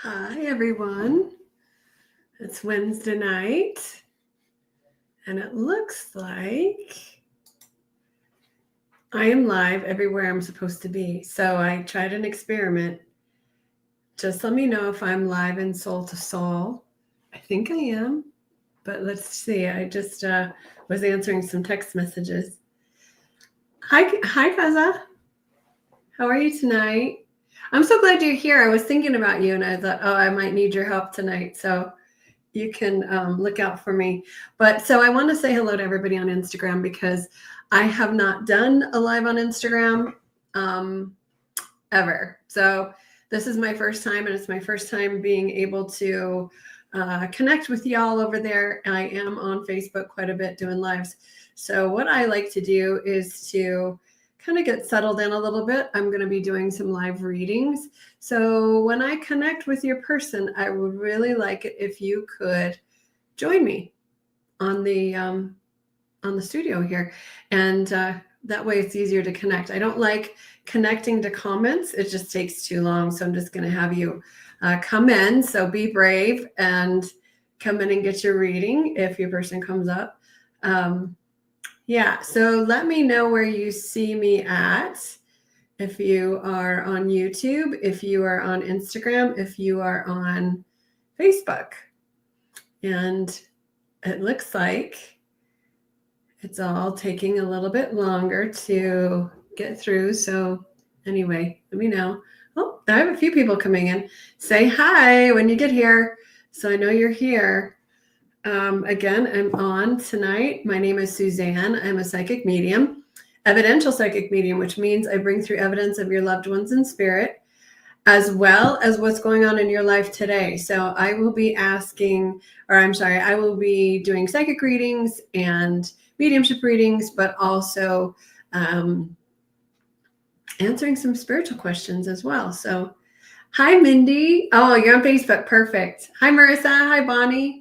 Hi, everyone. It's Wednesday night, and it looks like I am live everywhere I'm supposed to be. So I tried an experiment. Just let me know if I'm live in Soul to Soul. I think I am, but let's see. I just was answering some text messages. Hi, Kaza. How are you tonight? I'm so glad you're here. I was thinking about you, and I thought, oh, I might need your help tonight. So you can look out for me. But so I want to say hello to everybody on Instagram because I have not done a live on Instagram ever. So this is my first time, and it's my first time being able to connect with y'all over there. I am on Facebook quite a bit doing lives. So what I like to do is to kind of get settled in a little bit. I'm going to be doing some live readings. So when I connect with your person, I would really like it if you could join me on the studio here, and that way it's easier to connect. I don't like connecting to comments; it just takes too long. So I'm just going to have you come in. So be brave and come in and get your reading if your person comes up. Yeah, so let me know where you see me at. If you are on YouTube, if you are on Instagram, if you are on Facebook. And it looks like it's all taking a little bit longer to get through. So anyway, let me know. Oh, I have a few people coming in. Say hi when you get here so I know you're here. Again, I'm on tonight. My name is Suzanne. I'm a psychic medium, evidential psychic medium, which means I bring through evidence of your loved ones in spirit, as well as what's going on in your life today. So I will be I will be doing psychic readings and mediumship readings, but also answering some spiritual questions as well. So hi, Mindy. Oh, you're on Facebook. Perfect. Hi, Marissa. Hi, Bonnie.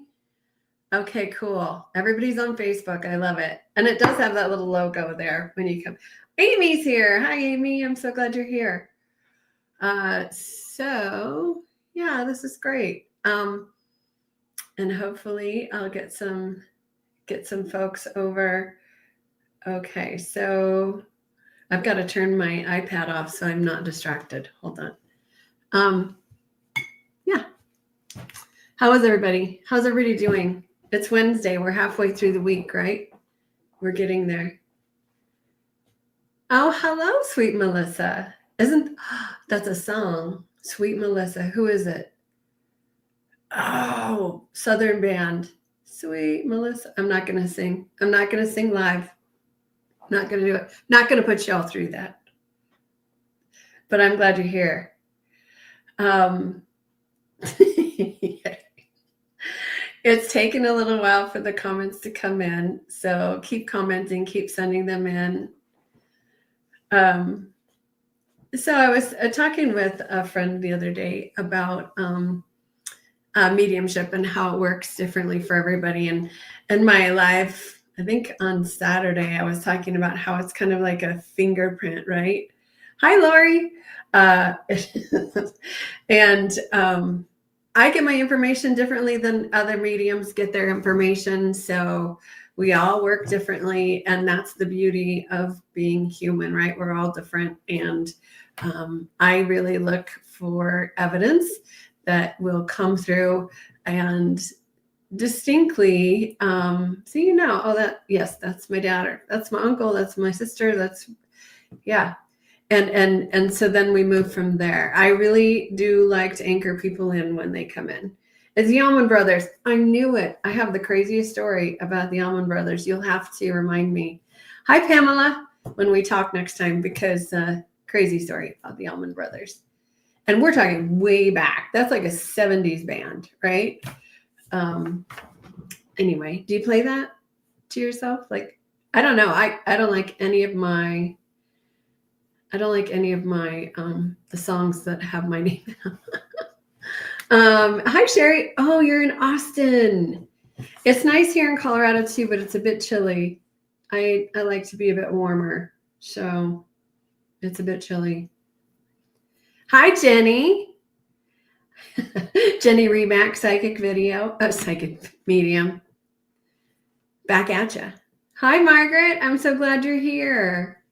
Okay, cool. Everybody's on Facebook. I love it. And it does have that little logo there when you come. Amy's here. Hi, Amy. I'm so glad you're here. So yeah, this is great. And hopefully I'll get some folks over. Okay, so I've got to turn my iPad off so I'm not distracted. Hold on. Yeah. How is everybody? How's everybody doing? It's Wednesday. We're halfway through the week, right? We're getting there. Oh, hello, sweet Melissa. That's a song? Sweet Melissa. Who is it? Oh, Southern band. Sweet Melissa. I'm not going to sing. I'm not going to sing live. Not going to do it. Not going to put y'all through that. But I'm glad you're here. It's taken a little while for the comments to come in. So keep commenting, keep sending them in. So I was talking with a friend the other day about mediumship and how it works differently for everybody. And in my life, I think on Saturday, I was talking about how it's kind of like a fingerprint, right? Hi, Lori. And I get my information differently than other mediums get their information. So we all work differently. And that's the beauty of being human, right? We're all different. And I really look for evidence that will come through and distinctly that's my dad, that's my uncle, that's my sister, and so then we move from there. I really do like to anchor people in when they come in. It's the Allman Brothers. I knew it. I have the craziest story about the Allman Brothers. You'll have to remind me. Hi, Pamela, when we talk next time, because crazy story about the Allman Brothers. And we're talking way back. That's like a 70s band, right? Anyway, do you play that to yourself? Like, I don't know. I don't like any of my the songs that have my name. Hi, Sherry. Oh, you're in Austin. It's nice here in Colorado too, but it's a bit chilly. I like to be a bit warmer, so it's a bit chilly. Hi, Jenny. Jenny Remack, psychic medium. Back at ya. Hi, Margaret. I'm so glad you're here.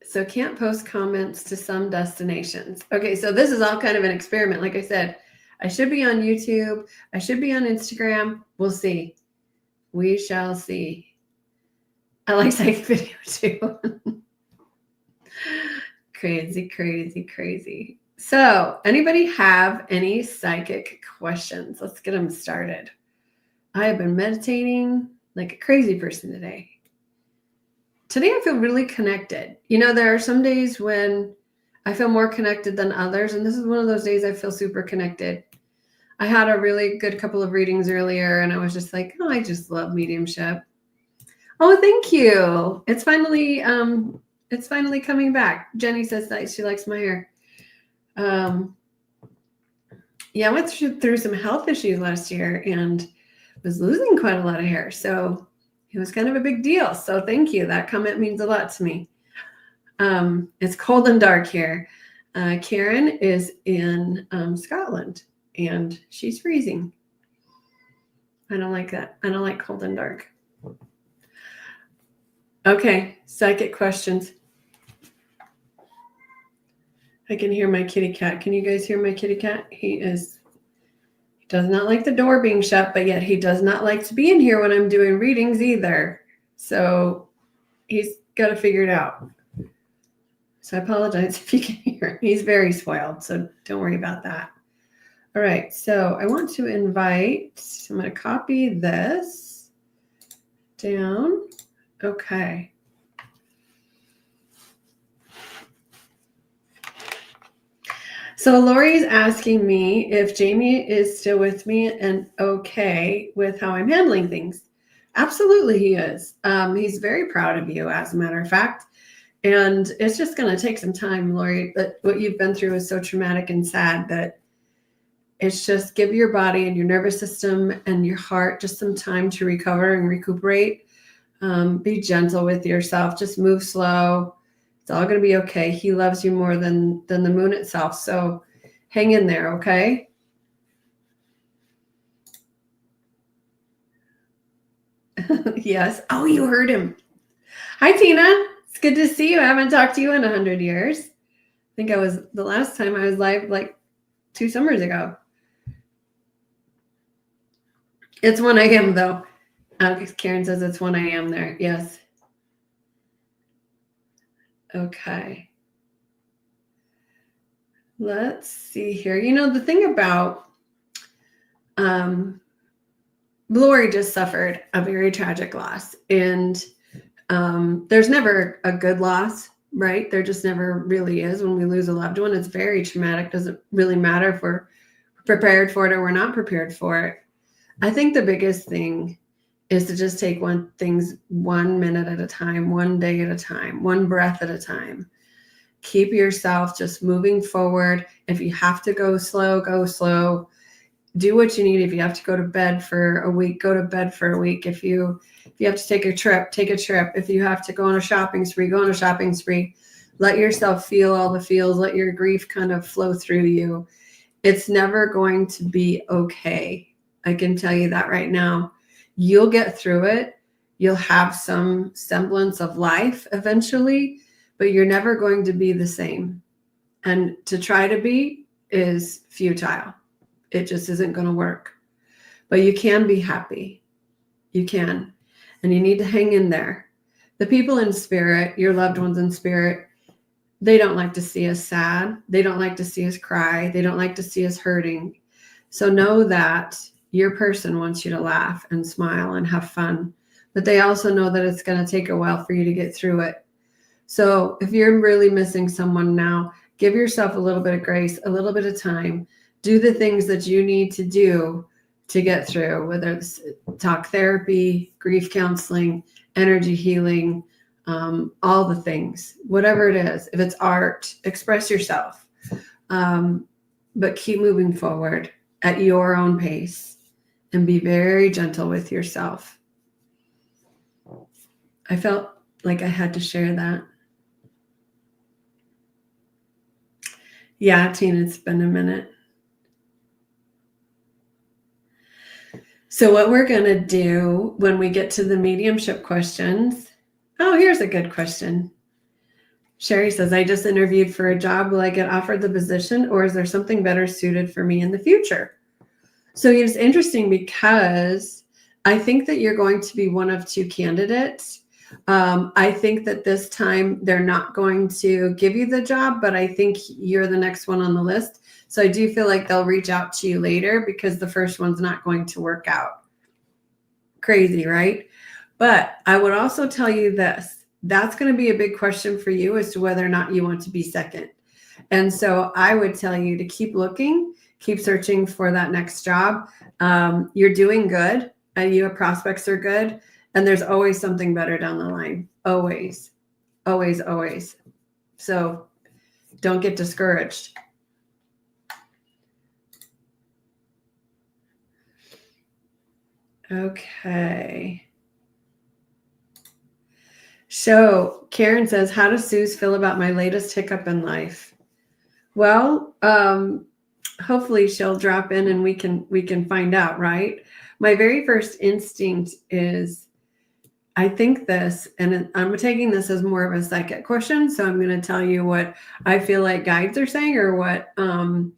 So can't post comments to some destinations. Okay, so this is all kind of an experiment. Like I said, I should be on YouTube. I should be on Instagram. We'll see. We shall see. I like psychic video too. Crazy, crazy, crazy. So anybody have any psychic questions? Let's get them started. I have been meditating like a crazy person today. Today I feel really connected. You know, there are some days when I feel more connected than others, and this is one of those days I feel super connected. I had a really good couple of readings earlier, and I was just like, oh, I just love mediumship. Oh, thank you. It's finally coming back. Jenny says that she likes my hair. Yeah, I went through some health issues last year and was losing quite a lot of hair. So it was kind of a big deal. So thank you. That comment means a lot to me. It's cold and dark here. Karen is in Scotland and she's freezing. I don't like that. I don't like cold and dark. Okay, psychic questions. I can hear my kitty cat. Can you guys hear my kitty cat? He does not like the door being shut, but yet he does not like to be in here when I'm doing readings either. So he's got to figure it out. So I apologize if you can hear him. He's very spoiled, so don't worry about that. All right, so I want to invite, I'm going to copy this down. Okay. So Lori's asking me if Jamie is still with me and okay with how I'm handling things. Absolutely he is. He's very proud of you, as a matter of fact. And it's just going to take some time, Lori. That what you've been through is so traumatic and sad that it's just give your body and your nervous system and your heart just some time to recover and recuperate. Be gentle with yourself. Just move slow. It's all going to be okay. He loves you more than the moon itself. So hang in there, okay? Yes. Oh, you heard him. Hi, Tina. It's good to see you. I haven't talked to you in 100 years. I think the last time I was live like 2 summers ago. It's 1 a.m. though. Karen says it's 1 a.m. there. Yes. Okay. Let's see here. You know, the thing about Lori just suffered a very tragic loss. And there's never a good loss, right? There just never really is. When we lose a loved one, it's very traumatic. Doesn't really matter if we're prepared for it or we're not prepared for it. I think the biggest thing is to just take things 1 minute at a time, 1 day at a time, 1 breath at a time. Keep yourself just moving forward. If you have to go slow, go slow. Do what you need. If you have to go to bed for a week, go to bed for a week. If you have to take a trip, take a trip. If you have to go on a shopping spree, go on a shopping spree. Let yourself feel all the feels. Let your grief kind of flow through you. It's never going to be okay. I can tell you that right now. You'll get through it. You'll have some semblance of life eventually, but you're never going to be the same. And to try to be is futile. It just isn't going to work. But you can be happy. You can. And you need to hang in there. The people in spirit, your loved ones in spirit, they don't like to see us sad. They don't like to see us cry. They don't like to see us hurting. So know that your person wants you to laugh and smile and have fun. But they also know that it's going to take a while for you to get through it. So if you're really missing someone now, give yourself a little bit of grace, a little bit of time. Do the things that you need to do to get through, whether it's talk therapy, grief counseling, energy healing, all the things, whatever it is. If it's art, express yourself, but keep moving forward at your own pace and be very gentle with yourself. I felt like I had to share that. Yeah, Tina, it's been a minute. So what we're going to do when we get to the mediumship questions. Oh, here's a good question. Sherry says, I just interviewed for a job. Will I get offered the position, or is there something better suited for me in the future? So it's interesting because I think that you're going to be one of two candidates. I think that this time they're not going to give you the job, but I think you're the next one on the list. So I do feel like they'll reach out to you later because the first one's not going to work out. Crazy, right? But I would also tell you this. That's going to be a big question for you as to whether or not you want to be second. And so I would tell you to keep looking, keep searching for that next job. You're doing good, and your prospects are good, and there's always something better down the line. Always, always, always. So don't get discouraged. Okay. So Karen says, how does Suze feel about my latest hiccup in life? Well, hopefully she'll drop in and we can find out, right? My very first instinct is, I think this, and I'm taking this as more of a psychic question. So I'm going to tell you what I feel like guides are saying, or what I'm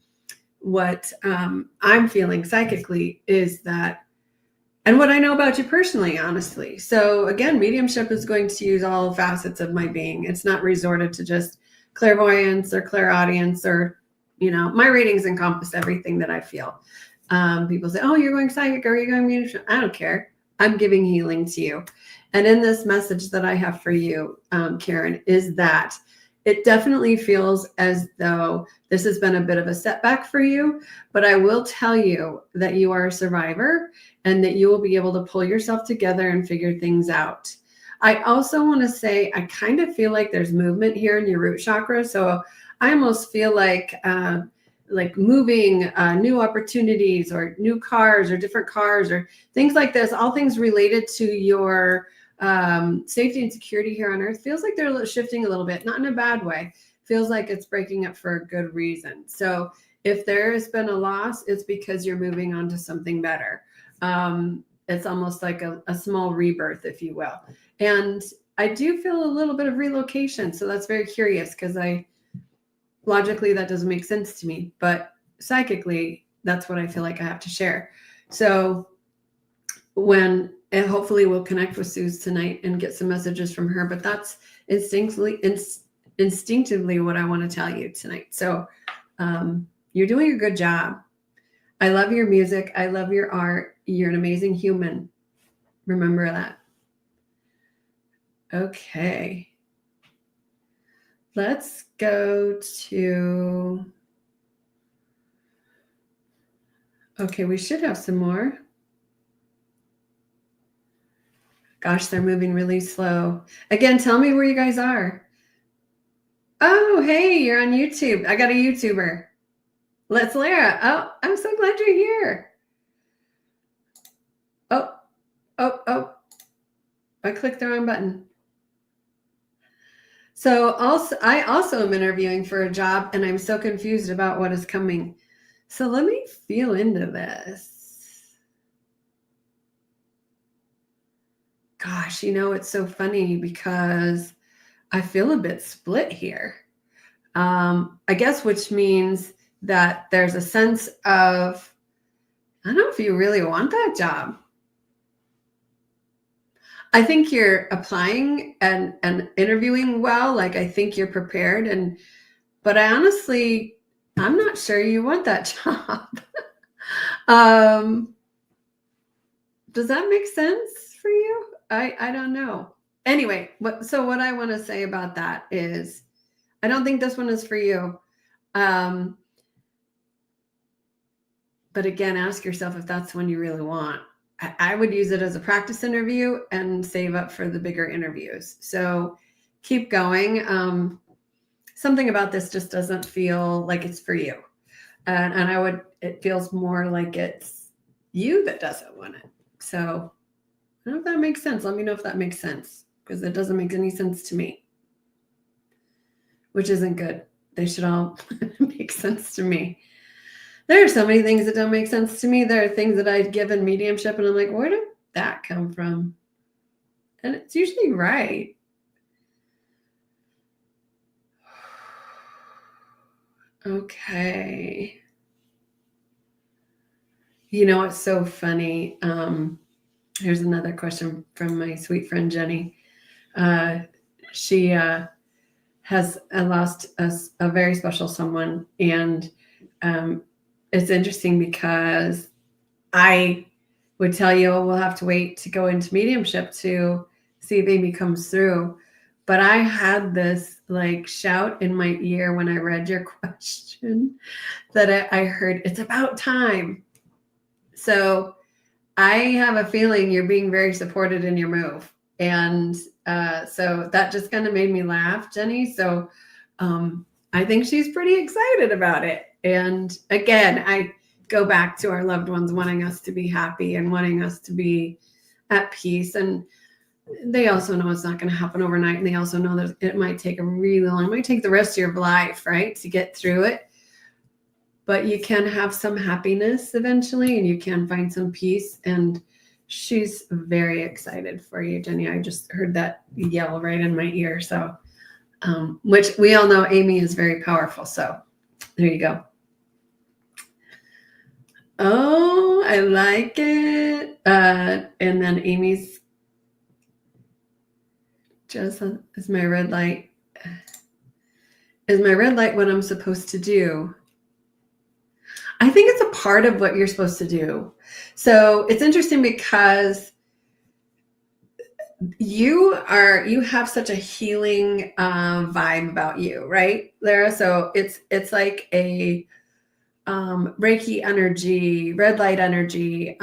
feeling psychically is that, and what I know about you personally, honestly. So again, mediumship is going to use all facets of my being. It's not resorted to just clairvoyance or clairaudience, or, my readings encompass everything that I feel. People say, oh, you're going psychic, or you're going mediumship. I don't care. I'm giving healing to you. And in this message that I have for you, Karen, is that it definitely feels as though this has been a bit of a setback for you, but I will tell you that you are a survivor and that you will be able to pull yourself together and figure things out. I also want to say, I kind of feel like there's movement here in your root chakra. So I almost feel like moving, new opportunities, or new cars, or different cars, or things like this, all things related to your safety and security here on earth. Feels like they're shifting a little bit, not in a bad way. Feels like it's breaking up for a good reason. So if there has been a loss, it's because you're moving on to something better. It's almost like a small rebirth, if you will. And I do feel a little bit of relocation. So that's very curious, because logically that doesn't make sense to me, but psychically that's what I feel like I have to share. So and hopefully we'll connect with Suze tonight and get some messages from her, but that's instinctively what I want to tell you tonight. So you're doing a good job. I love your music. I love your art. You're an amazing human. Remember that. Okay. Let's go to, okay, we should have some more. Gosh, they're moving really slow. Again, tell me where you guys are. Oh, hey, you're on YouTube. I got a YouTuber. Let's Lara. Oh, I'm so glad you're here. Oh. I clicked the wrong button. So I also am interviewing for a job, and I'm so confused about what is coming. So let me feel into this. Gosh, it's so funny because I feel a bit split here. I guess, which means that there's a sense of, I don't know if you really want that job. I think you're applying and interviewing well. Like, I think you're prepared, but I'm not sure you want that job. Does that make sense for you? I don't know. Anyway, what I want to say about that is, I don't think this one is for you. But again, ask yourself if that's one you really want. I would use it as a practice interview and save up for the bigger interviews. So keep going. Something about this just doesn't feel like it's for you. And it feels more like it's you that doesn't want it. So I don't know if that makes sense. Let me know if that makes sense, because it doesn't make any sense to me, which isn't good. They should all make sense to me. There are so many things that don't make sense to me. There are things that I give in mediumship and I'm like, where did that come from? And it's usually right. Okay. You know what's so funny? Here's another question from my sweet friend Jenny. She has lost a very special someone, and it's interesting because I would tell you, oh, we'll have to wait to go into mediumship to see if Amy comes through. But I had this like shout in my ear when I read your question that I heard, it's about time. So I have a feeling you're being very supported in your move. And so that just kind of made me laugh, Jenny. So I think she's pretty excited about it. And again, I go back to our loved ones wanting us to be happy and wanting us to be at peace. And they also know it's not going to happen overnight. And they also know that it might take a really long, it might take the rest of your life, right, to get through it. But you can have some happiness eventually and you can find some peace. And she's very excited for you, Jenny. I just heard that yell right in my ear. So, which we all know Amy is very powerful. So there you go. Oh, I like it. And then Amy's just is my red light. Is my red light what I'm supposed to do? I think it's a part of what you're supposed to do. So it's interesting because you have such a healing vibe about you, right, Lara? So it's like a Reiki energy, red light energy,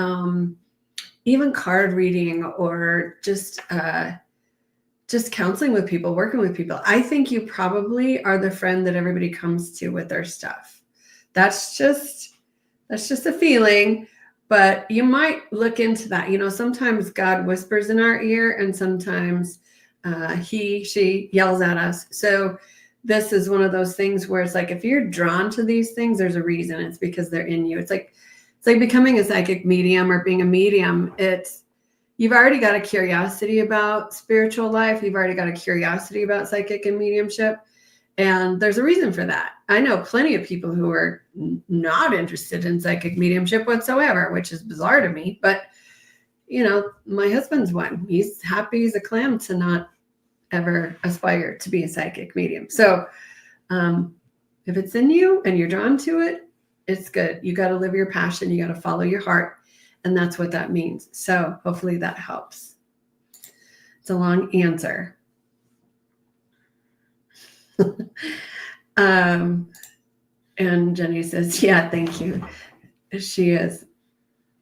even card reading, or just counseling with people, working with people. I think you probably are the friend that everybody comes to with their stuff. That's just a feeling, but you might look into that. You know, sometimes God whispers in our ear and sometimes she yells at us. So this is one of those things where it's like, if you're drawn to these things, there's a reason. It's because they're in you. It's like becoming a psychic medium or being a medium. You've already got a curiosity about spiritual life. You've already got a curiosity about psychic and mediumship. And there's a reason for that. I know plenty of people who are not interested in psychic mediumship whatsoever, which is bizarre to me. But, you know, my husband's one. He's happy as a clam to not ever aspire to be a psychic medium. So if it's in you and you're drawn to it, it's good. You got to live your passion. You got to follow your heart. And that's what that means. So hopefully that helps. It's a long answer. And Jenny says, yeah, thank you. She is.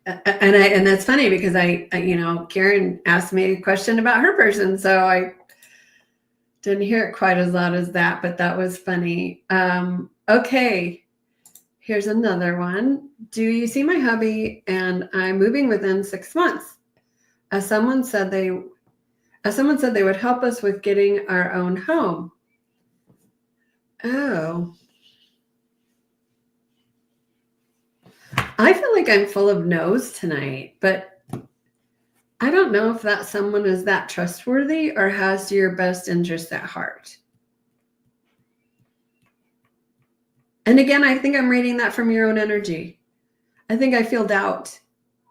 And that's funny because I Karen asked me a question about her person. So I didn't hear it quite as loud as that, but that was funny. Okay. Here's another one. Do you see my hubby and I'm moving within 6 months? As someone said they would help us with getting our own home. Oh. I feel like I'm full of no's tonight, but I don't know if that someone is that trustworthy or has your best interest at heart. And again, I think I'm reading that from your own energy. I think I feel doubt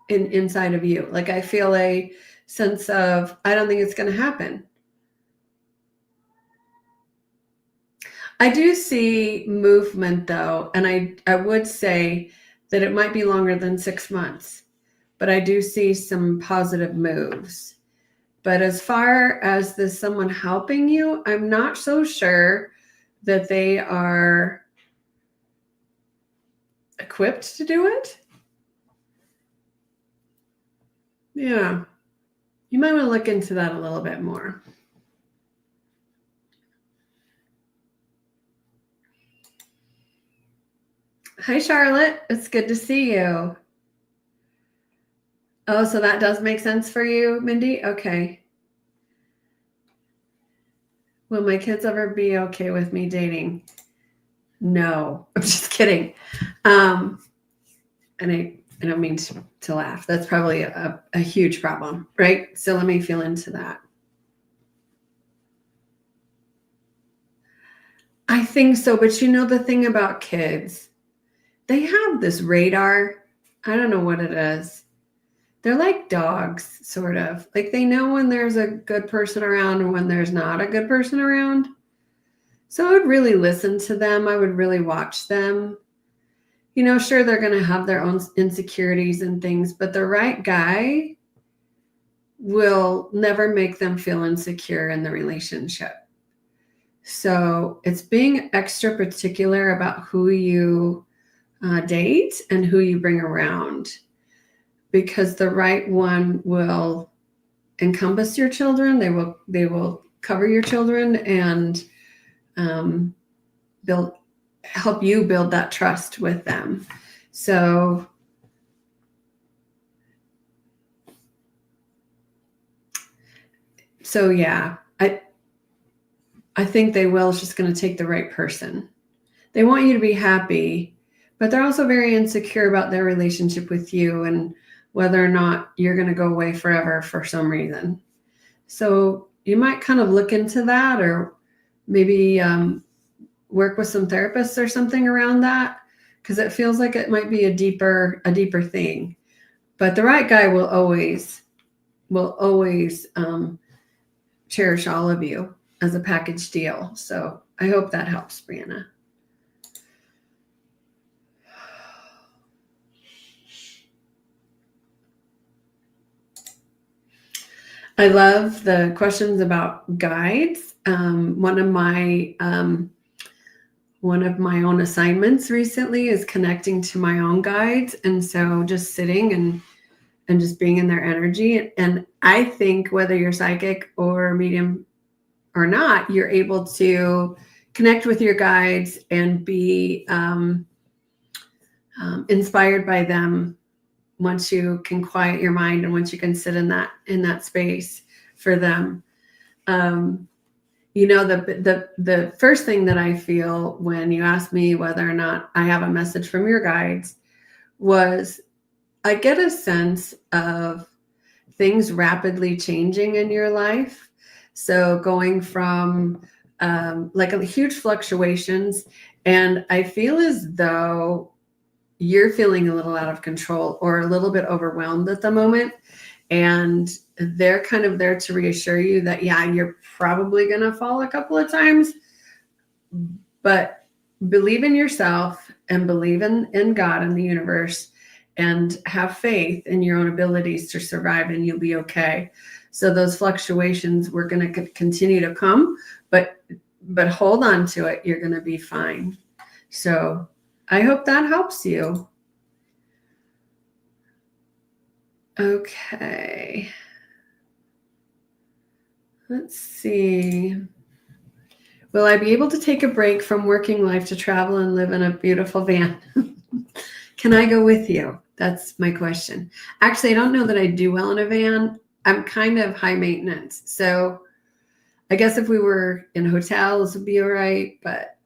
inside of you. Like I feel a sense of, I don't think it's going to happen. I do see movement though. And I would say that it might be longer than 6 months, but I do see some positive moves. But as far as this someone helping you, I'm not so sure that they are equipped to do it. Yeah. You might want to look into that a little bit more. Hi, Charlotte. It's good to see you. Oh, so that does make sense for you, Mindy? Okay. Will my kids ever be okay with me dating? No, I'm just kidding. And I don't mean to laugh. That's probably a huge problem, right? So let me feel into that. I think so. But the thing about kids, they have this radar. I don't know what it is. They're like dogs, sort of. Like they know when there's a good person around and when there's not a good person around. So I would really listen to them. I would really watch them. Sure, they're going to have their own insecurities and things, but the right guy will never make them feel insecure in the relationship. So it's being extra particular about who you date and who you bring around, because the right one will encompass your children. They will cover your children and help you build that trust with them. So yeah, I think they will. It's just going to take the right person. They want you to be happy, but they're also very insecure about their relationship with you and whether or not you're going to go away forever for some reason. So you might kind of look into that, or maybe work with some therapists or something around that, because it feels like it might be a deeper thing. But the right guy will always cherish all of you as a package deal. So I hope that helps, Brianna. I love the questions about guides. One of my own assignments recently is connecting to my own guides. And so just sitting and just being in their energy. And I think whether you're psychic or medium or not, you're able to connect with your guides and be inspired by them once you can quiet your mind and once you can sit in that space for them. The first thing that I feel when you ask me whether or not I have a message from your guides was I get a sense of things rapidly changing in your life. So going from like a huge fluctuations, and I feel as though you're feeling a little out of control or a little bit overwhelmed at the moment. And they're kind of there to reassure you that, yeah, you're probably going to fall a couple of times, but believe in yourself and believe in God and the universe and have faith in your own abilities to survive, and you'll be okay. So those fluctuations, we're going to continue to come, but hold on to it. You're going to be fine. So I hope that helps you. Okay. Let's see. Will I be able to take a break from working life to travel and live in a beautiful van? Can I go with you? That's my question. Actually, I don't know that I do well in a van. I'm kind of high maintenance. So I guess if we were in hotels, it'd be all right. But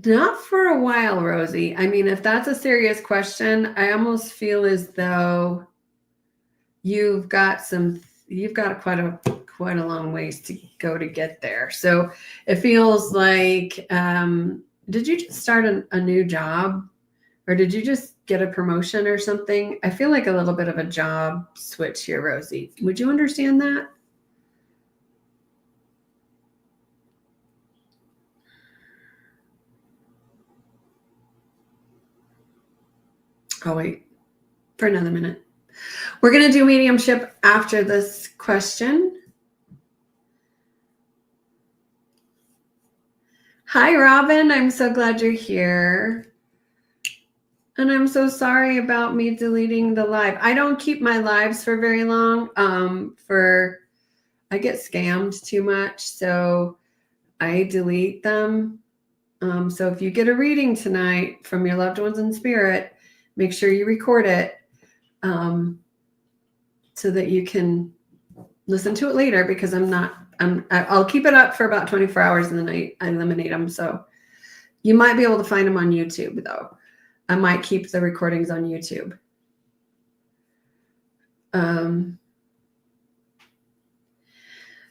not for a while, Rosie. I mean, if that's a serious question, I almost feel as though you've got quite a long ways to go to get there. So it feels like, did you just start a new job, or did you just get a promotion or something? I feel like a little bit of a job switch here, Rosie. Would you understand that? I'll wait for another minute. We're going to do mediumship after this question. Hi, Robin. I'm so glad you're here. And I'm so sorry about me deleting the live. I don't keep my lives for very long. I get scammed too much, so I delete them. So if you get a reading tonight from your loved ones in spirit, make sure you record it so that you can listen to it later, because I'm not I'll keep it up for about 24 hours and then I eliminate them. So you might be able to find them on YouTube though. I might keep the recordings on YouTube.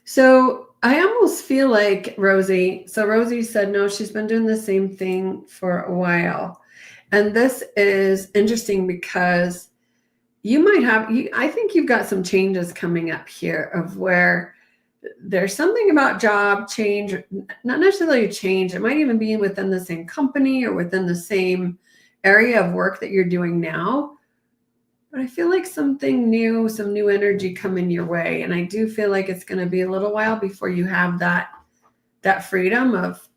So I almost feel like Rosie. So Rosie said, no, she's been doing the same thing for a while. And this is interesting because you might have, I think you've got some changes coming up here of where there's something about job change, not necessarily a change. It might even be within the same company or within the same area of work that you're doing now. But I feel like something new, some new energy coming your way. And I do feel like it's going to be a little while before you have that freedom of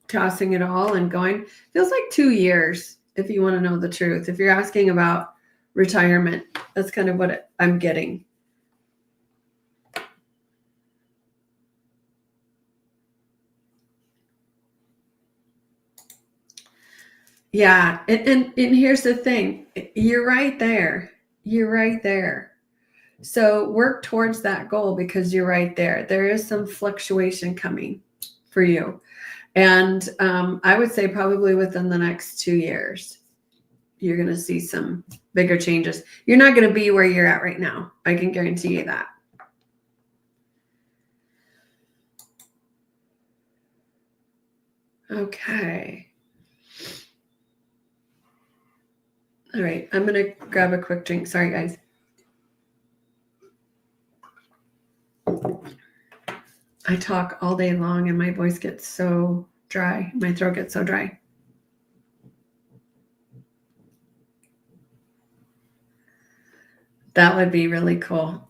tossing it all and going. Feels like 2 years, if you want to know the truth. If you're asking about retirement, that's kind of what I'm getting. Yeah. And here's the thing. You're right there. You're right there. So work towards that goal because you're right there. There is some fluctuation coming for you. And I would say probably within the next 2 years, you're going to see some bigger changes. You're not going to be where you're at right now. I can guarantee you that. Okay. All right. I'm going to grab a quick drink. Sorry, guys. I talk all day long and my voice gets so dry. My throat gets so dry. That would be really cool.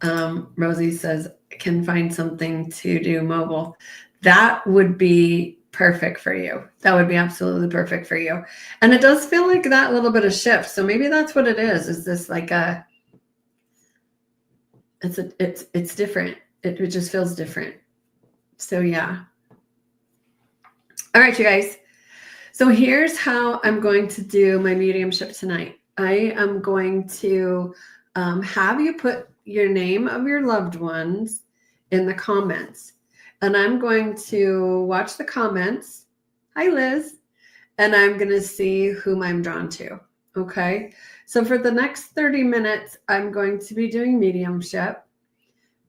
Rosie says, can find something to do mobile. That would be perfect for you. That would be absolutely perfect for you. And it does feel like that little bit of shift. So maybe that's what it is this like it's different. It just feels different. So yeah. All right, you guys. So here's how I'm going to do my mediumship tonight. I am going to have you put your name of your loved ones in the comments. And I'm going to watch the comments. Hi, Liz. And I'm going to see whom I'm drawn to. Okay. So for the next 30 minutes, I'm going to be doing mediumship.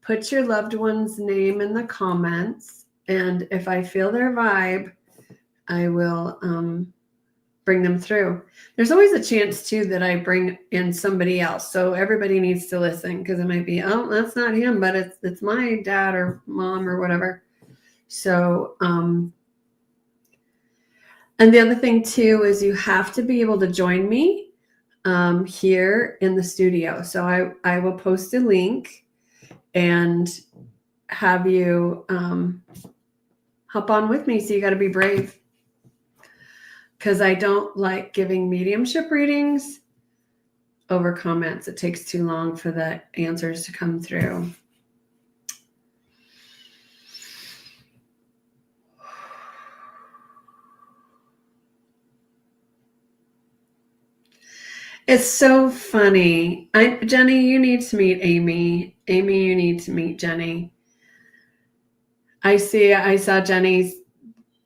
Put your loved one's name in the comments. And if I feel their vibe, I will bring them through. There's always a chance too that I bring in somebody else. So everybody needs to listen because it might be, oh, that's not him, but it's my dad or mom or whatever. So, and the other thing too is you have to be able to join me here in the studio. So I will post a link and have you hop on with me. So you got to be brave. Because I don't like giving mediumship readings over comments. It takes too long for the answers to come through. It's so funny. Jenny, you need to meet Amy. Amy, you need to meet Jenny. I saw Jenny's.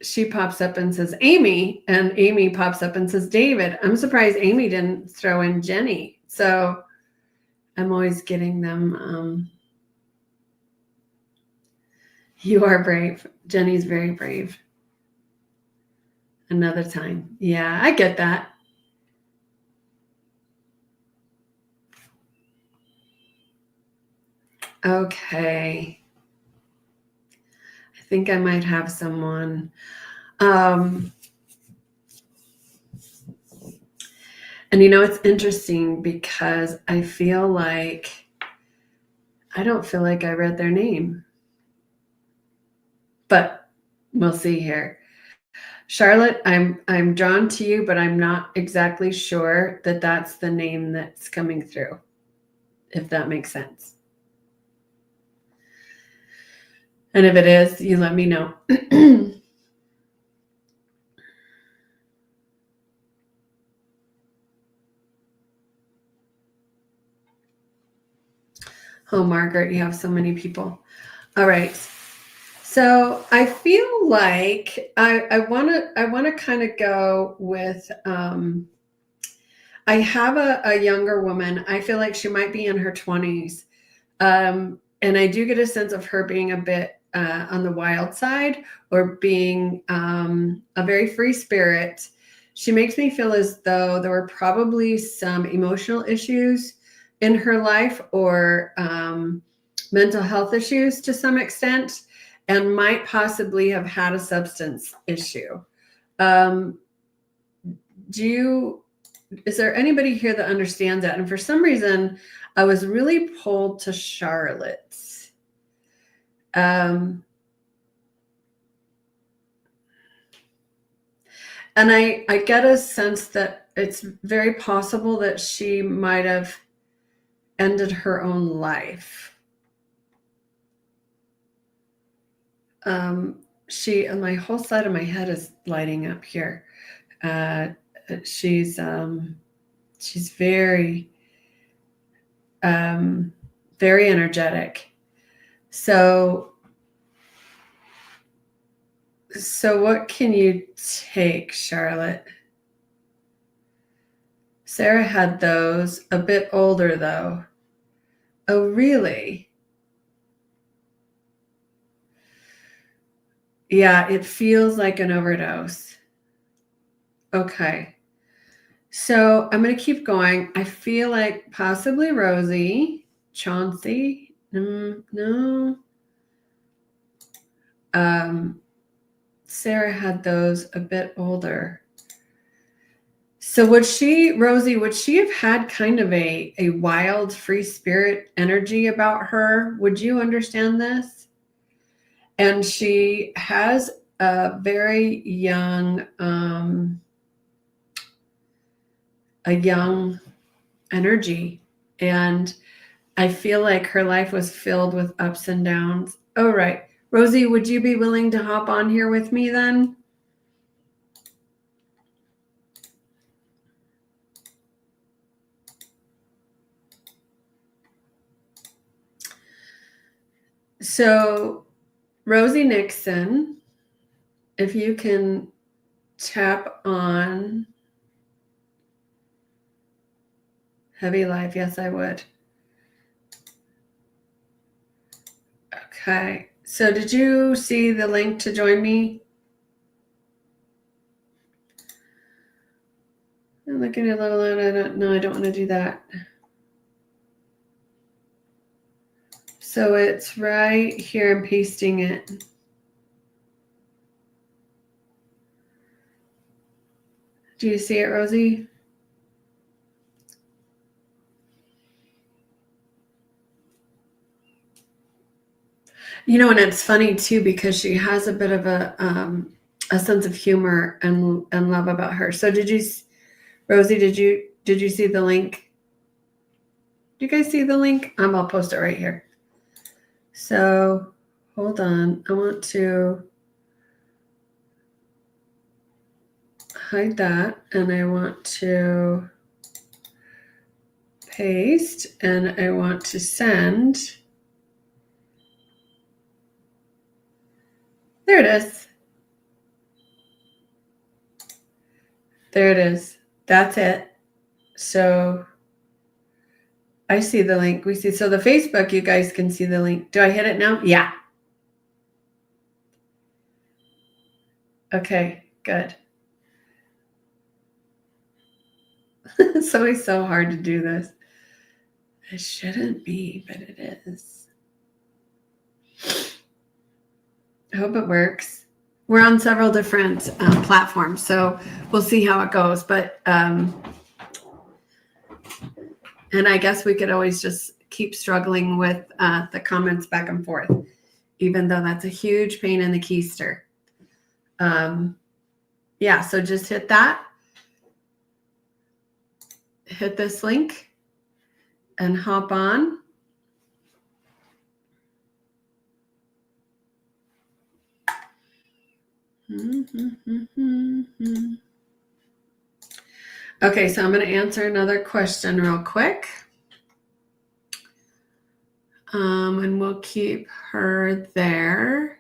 She pops up and says Amy, and Amy pops up and says David. I'm surprised Amy didn't throw in Jenny. So I'm always getting them. You are brave. Jenny's very brave. Another time. Yeah, I get that. Okay. I think I might have someone. And it's interesting because I don't feel like I read their name. But we'll see here. Charlotte, I'm drawn to you, but I'm not exactly sure that that's the name that's coming through, if that makes sense. And if it is, you let me know. Oh, Margaret, you have so many people. All right. So I feel like I want to kind of go with I have a younger woman. I feel like she might be in her 20s. And I do get a sense of her being a bit on the wild side, or being a very free spirit. She makes me feel as though there were probably some emotional issues in her life, or mental health issues to some extent, and might possibly have had a substance issue. Um, do you is there anybody here that understands that? And for some reason, I was really pulled to Charlotte. Um, and I get a sense that it's very possible that she might have ended her own life. My whole side of my head is lighting up here. Uh, she's very very energetic. So what can you take, Charlotte? Sarah had those, a bit older though. Oh, really? Yeah, it feels like an overdose. Okay. So I'm going to keep going. I feel like possibly Rosie, Chauncey. No. Sarah had those, a bit older. So Rosie, would she have had kind of a wild, free spirit energy about her? Would you understand this? And she has a very young, energy. And I feel like her life was filled with ups and downs. Oh, right. Rosie, would you be willing to hop on here with me then? So, Rosie Nixon, if you can tap on Heavy Life, yes, I would. Okay. So, did you see the link to join me? I'm looking a little at it. No, I don't want to do that. So it's right here. I'm pasting it. Do you see it, Rosie? And it's funny too, because she has a bit of a sense of humor and love about her. So Rosie, did you see the link? Do you guys see the link? I'll post it right here. So hold on. I want to hide that, and I want to paste, and I want to send. There it is. There it is. That's it. So I see the link. So the Facebook, you guys can see the link. Do I hit it now? Yeah. Okay, good. It's always so hard to do this. It shouldn't be, but it is. I hope it works. We're on several different platforms, so we'll see how it goes. But and I guess we could always just keep struggling with the comments back and forth, even though that's a huge pain in the keister. Yeah, so just hit that. Hit this link and hop on. Okay, so I'm going to answer another question real quick. And we'll keep her there.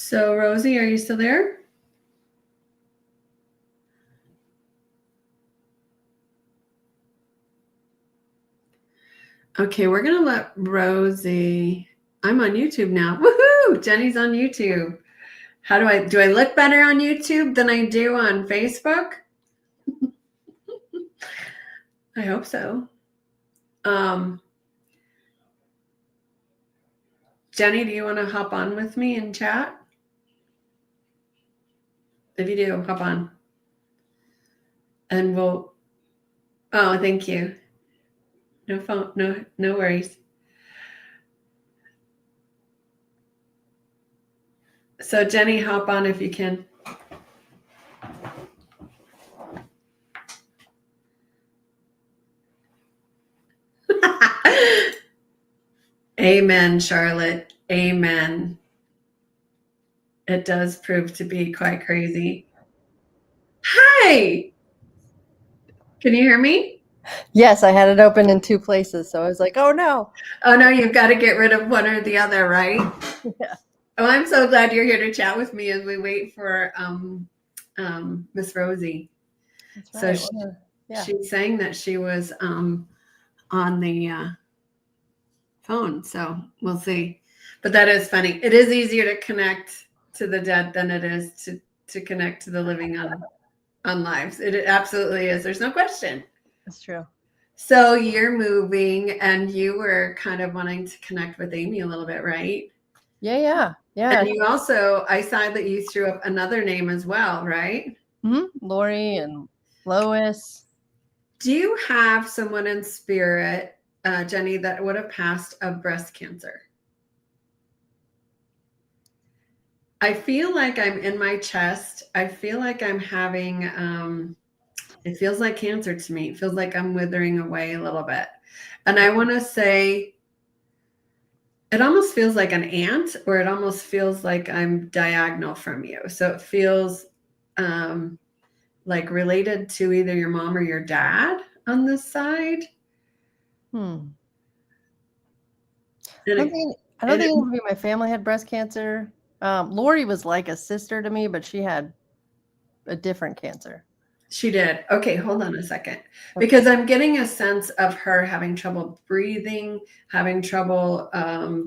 So, Rosie, are you still there? Okay, we're going to let Rosie. I'm on YouTube now. Woohoo! Jenny's on YouTube. How do I look better on YouTube than I do on Facebook? I hope so. Jenny, do you want to hop on with me and chat? If you do, hop on. And we'll, oh, thank you. No phone, no worries. So Jenny, hop on if you can. Amen, Charlotte. Amen. It does prove to be quite crazy. Hi. Can you hear me? Yes, I had it open in 2 places, so I was like, "Oh no." Oh no, you've got to get rid of one or the other, right? Yeah. Oh, I'm so glad you're here to chat with me as we wait for Miss Rosie. That's right. So she's saying that she was on the phone, so we'll see. But that is funny. It is easier to connect to the dead than it is to connect to the living on lives. It absolutely is. There's no question. That's true. So you're moving and you were kind of wanting to connect with Amy a little bit, right? Yeah. And you also, I saw that you threw up another name as well, right? Lori and Lois. Do you have someone in spirit, Jenny, that would have passed of breast cancer? I feel like I'm in my chest. I feel like I'm having, it feels like cancer to me. It feels like I'm withering away a little bit. And I want to say, it almost feels like an aunt, or it almost feels like I'm diagonal from you. So it feels like related to either your mom or your dad on this side. I don't think anybody in my family had breast cancer. Lori was like a sister to me, but she had a different cancer. She did. Okay, hold on a second. Because I'm getting a sense of her having trouble breathing, having trouble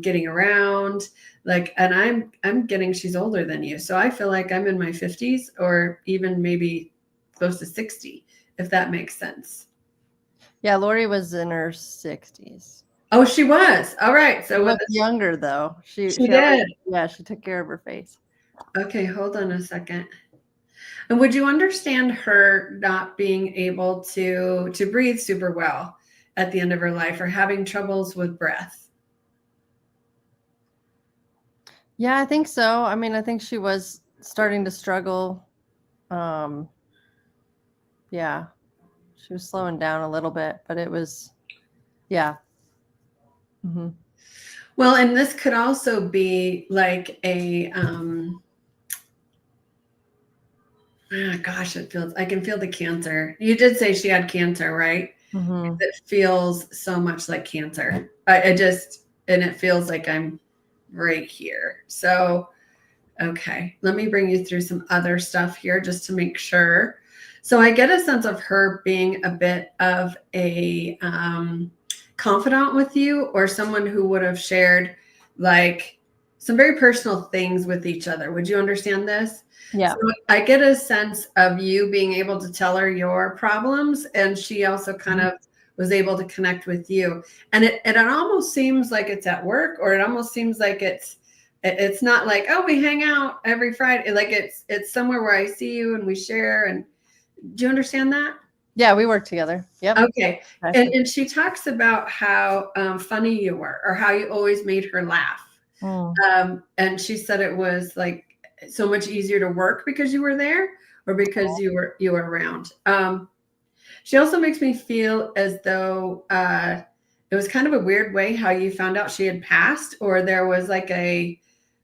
getting around. Like, and I'm getting she's older than you. So I feel like I'm in my 50s or even maybe close to 60, if that makes sense. Yeah, Lori was in her 60s. Oh, she was. All right. So she looked younger though. She did. Yeah, she took care of her face. Okay, hold on a second. And would you understand her not being able to breathe super well at the end of her life, or having troubles with breath? Yeah, I think so. I mean, I think she was starting to struggle. Yeah, she was slowing down a little bit, but it was, yeah. Well, and this could also be like a, gosh, I can feel the cancer. You did say she had cancer, right? It feels so much like cancer. And it feels like I'm right here. So, okay, let me bring you through some other stuff here just to make sure. So I get a sense of her being a bit of a confidant with you, or someone who would have shared like some very personal things with each other. Would you understand this? Yeah. So I get a sense of you being able to tell her your problems, and she also kind of was able to connect with you. And it almost seems like it's at work, or it almost seems like it's not like, oh, we hang out every Friday. Like it's somewhere where I see you and we share. And do you understand that? Yeah, we work together. Yep. Okay. And she talks about how funny you were, or how you always made her laugh. And she said it was like so much easier to work because you were there, or because you were around. She also makes me feel as though it was kind of a weird way how you found out she had passed, or there was like a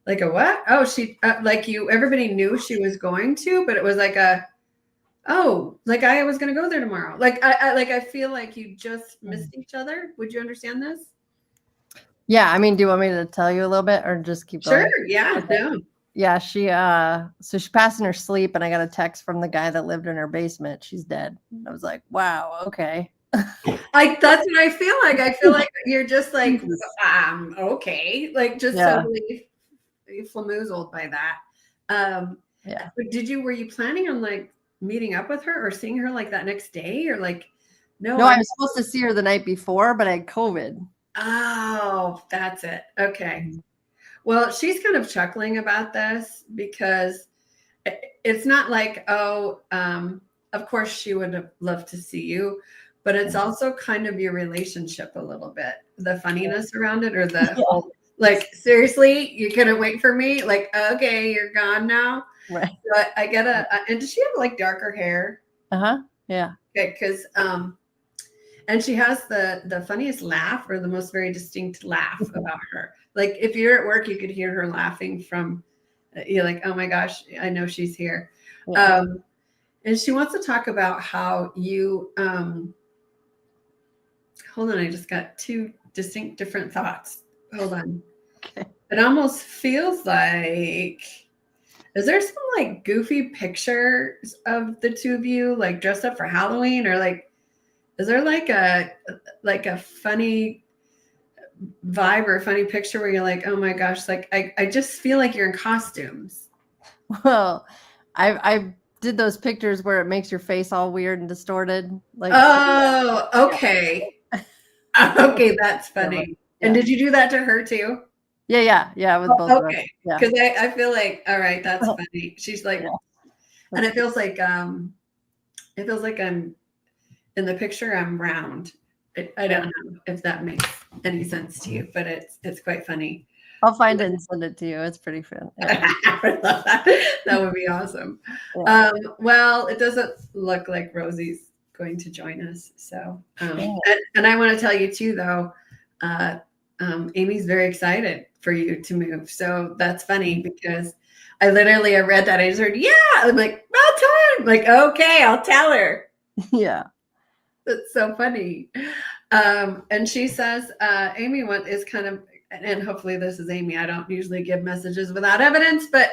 what? Oh, she like you. Everybody knew she was going to, but it was like like I was going to go there tomorrow. Like I feel like you just missed each other. Would you understand this? Yeah, I mean, do you want me to tell you a little bit, or just keep going? Sure. Yeah. Okay. No. yeah, she passed in her sleep, and I got a text from the guy that lived in her basement. She's dead. I was like, wow, okay. Like, that's what I feel like. I feel like you're just like, okay, like just Yeah. totally flamoozled by that. Yeah. But were you planning on like meeting up with her or seeing her like that next day or like, No, I was supposed to see her the night before, but I had COVID. Oh, that's it. Okay. Mhm. Well, she's kind of chuckling about this because it's not like, oh, of course she would have loved to see you, but it's also kind of your relationship a little bit, the funniness around it, or the whole, like, seriously, you couldn't wait for me? Like, okay, you're gone now. Right. So I get and does she have like darker hair? Uh-huh. Yeah. Okay, because and she has the funniest laugh or the most very distinct laugh about her. Like if you're at work, you could hear her laughing from you're like, oh my gosh, I know she's here. Yeah. And she wants to talk about how you hold on, I just got two distinct different thoughts. Hold on. Okay. It almost feels like, is there some like goofy pictures of the two of you like dressed up for Halloween, or like is there like a funny vibe or a funny picture where you're like, oh my gosh, like I just feel like you're in costumes? Well, I did those pictures where it makes your face all weird and distorted. Like, Oh, okay. Okay, that's funny. Yeah. And did you do that to her too? Yeah, with both of us. Okay. Yeah. Because I feel like, all right, that's funny. She's like, Yeah. and it feels like I'm in the picture, I'm round. I don't know if that makes any sense to you, but it's quite funny. I'll find it and send it to you. It's pretty fun. Yeah. I would love that. That would be awesome. Yeah. Well, it doesn't look like Rosie's going to join us. So, Yeah. and I want to tell you too, though, Amy's very excited for you to move. So that's funny because I read that. I just heard, yeah. I'm like, about time. I'm like, okay, I'll tell her. Yeah. That's so funny. And she says, Amy is kind of, and hopefully this is Amy. I don't usually give messages without evidence, but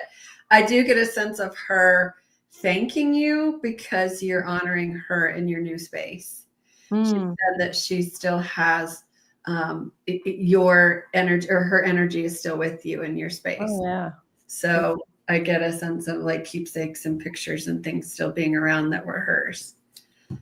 I do get a sense of her thanking you because you're honoring her in your new space. She said that she still has your energy, or her energy is still with you in your space. Oh, yeah. So I get a sense of like keepsakes and pictures and things still being around that were hers.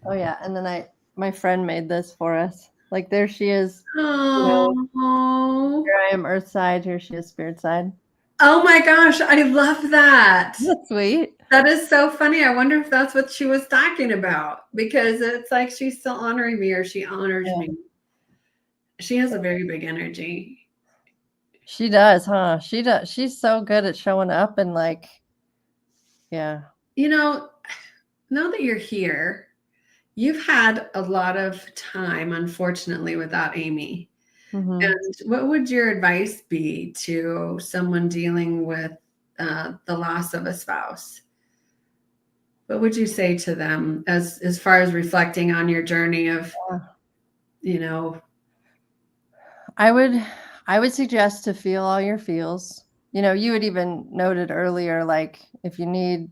Oh, yeah. And then my friend made this for us. Like, there she is. Oh, Here I am, Earth side. Here she is, Spirit side. Oh my gosh, I love that. That's sweet. That is so funny. I wonder if that's what she was talking about, because it's like she's still honoring me, or she honors me. She has a very big energy. She does, huh? She does. She's so good at showing up and like, yeah. You know, now that you're here, you've had a lot of time, unfortunately, without Amy. Mm-hmm. And what would your advice be to someone dealing with the loss of a spouse? What would you say to them as far as reflecting on your journey of, you know? I would suggest to feel all your feels. You know, you had even noted earlier, like if you need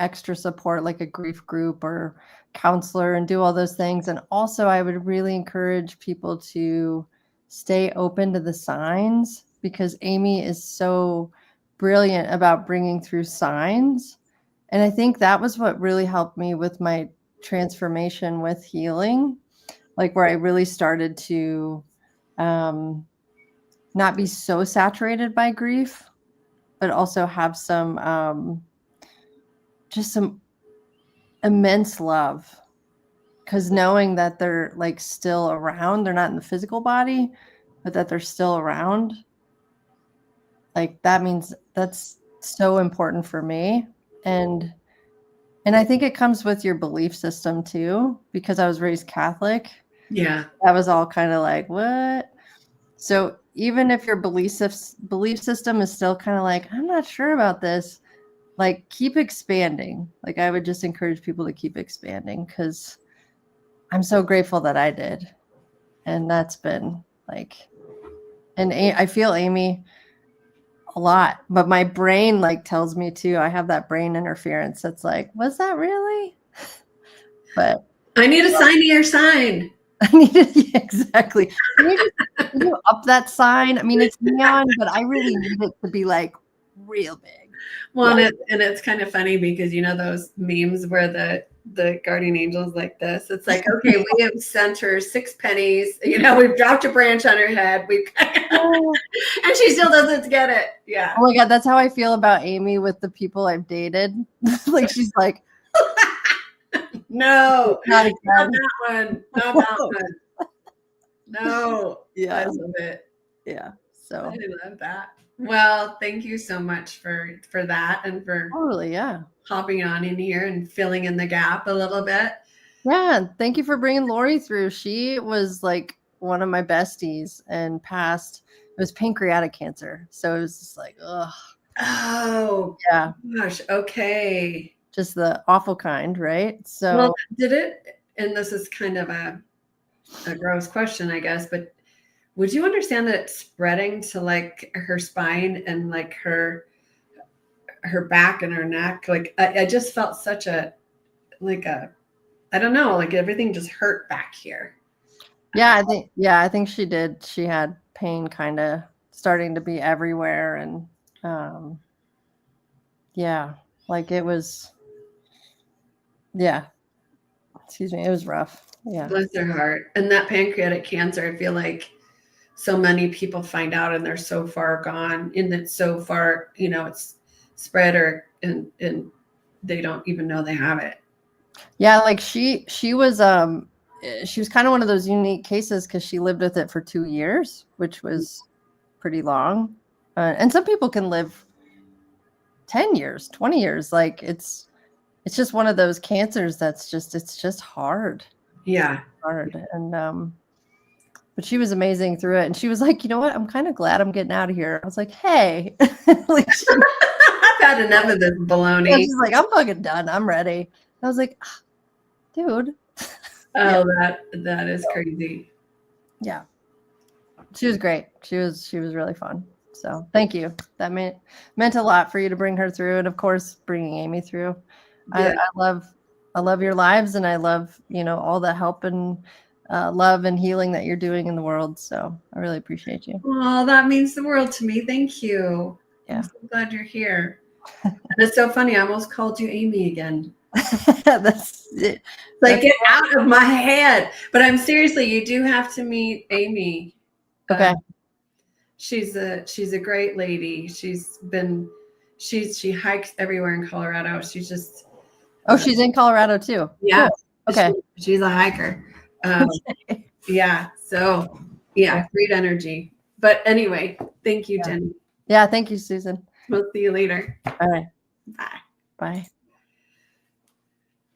extra support, like a grief group or counselor, and do all those things. And also I would really encourage people to stay open to the signs, because Amy is so brilliant about bringing through signs. And I think that was what really helped me with my transformation with healing, like where I really started to not be so saturated by grief, but also have some just some immense love. Because knowing that they're like still around, they're not in the physical body, but that they're still around, like that means that's so important for me. And I think it comes with your belief system too, because I was raised Catholic. Yeah. That was all kind of like, what? So even if your belief system is still kind of like, I'm not sure about this, like keep expanding. Like I would just encourage people to keep expanding, because I'm so grateful that I did. And that's been like, and I feel Amy a lot, but my brain like tells me to. I have that brain interference that's like, was that really? But I need a signier sign. I needed, yeah, exactly. Can you up that sign? I mean, it's neon, but I really need it to be like real big. Well, Yeah. and it's kind of funny because you know those memes where the guardian angel's like this. It's like, okay, we have sent her 6 pennies. You know, we've dropped a branch on her head. We've and she still doesn't get it. Yeah. Oh my God, that's how I feel about Amy with the people I've dated. Like she's like, No, not not again. that one. Not that one. No. I Yeah. love it. Yeah. I So love that. Well, thank you so much for that and for totally, yeah. hopping on in here and filling in the gap a little bit. Yeah. Thank you for bringing Lori through. She was like one of my besties and passed. It was pancreatic cancer. So it was just like, ugh. Oh, Yeah. gosh. Okay. Just the awful kind, right? So Well, did it, and this is kind of a gross question, I guess, but would you understand that it's spreading to like her spine and like her back and her neck? Like I just felt such a like a I don't know, like everything just hurt back here. yeah, I think she did. She had pain kind of starting to be everywhere and yeah, like it was yeah. Excuse me, it was rough. Yeah. Bless her heart. And that pancreatic cancer, I feel like so many people find out and they're so far gone and it's so far, you know, it's spread or and they don't even know they have it. Yeah, like she was kind of one of those unique cases because she lived with it for 2 years, which was pretty long. And some people can live 10 years, 20 years. Like it's just one of those cancers that's just it's just hard. Yeah. Hard. And but she was amazing through it. And she was like, you know what? I'm kind of glad I'm getting out of here. I was like, hey. Like I've had enough of this baloney. she's like, I'm fucking done. I'm ready. I was like, dude. Oh, that is crazy. Yeah. She was great. She was really fun. So thank you. That meant a lot for you to bring her through, and of course bringing Amy through. Yeah. I love your lives, and I love all the help and love and healing that you're doing in the world. So I really appreciate you. Well, that means the world to me. Thank you. Yeah. I'm so glad you're here. And it's so funny. I almost called you Amy again. That's it. Like, get out of my head. But I'm seriously, you do have to meet Amy. Okay. She's a great lady. She hikes everywhere in Colorado. She's just She's in Colorado too. Yeah. Cool. Okay. She's a hiker. Yeah. So yeah, great energy. But anyway, thank you, Jenny. Yeah, thank you, Susan. We'll see you later. All right. Bye. Bye.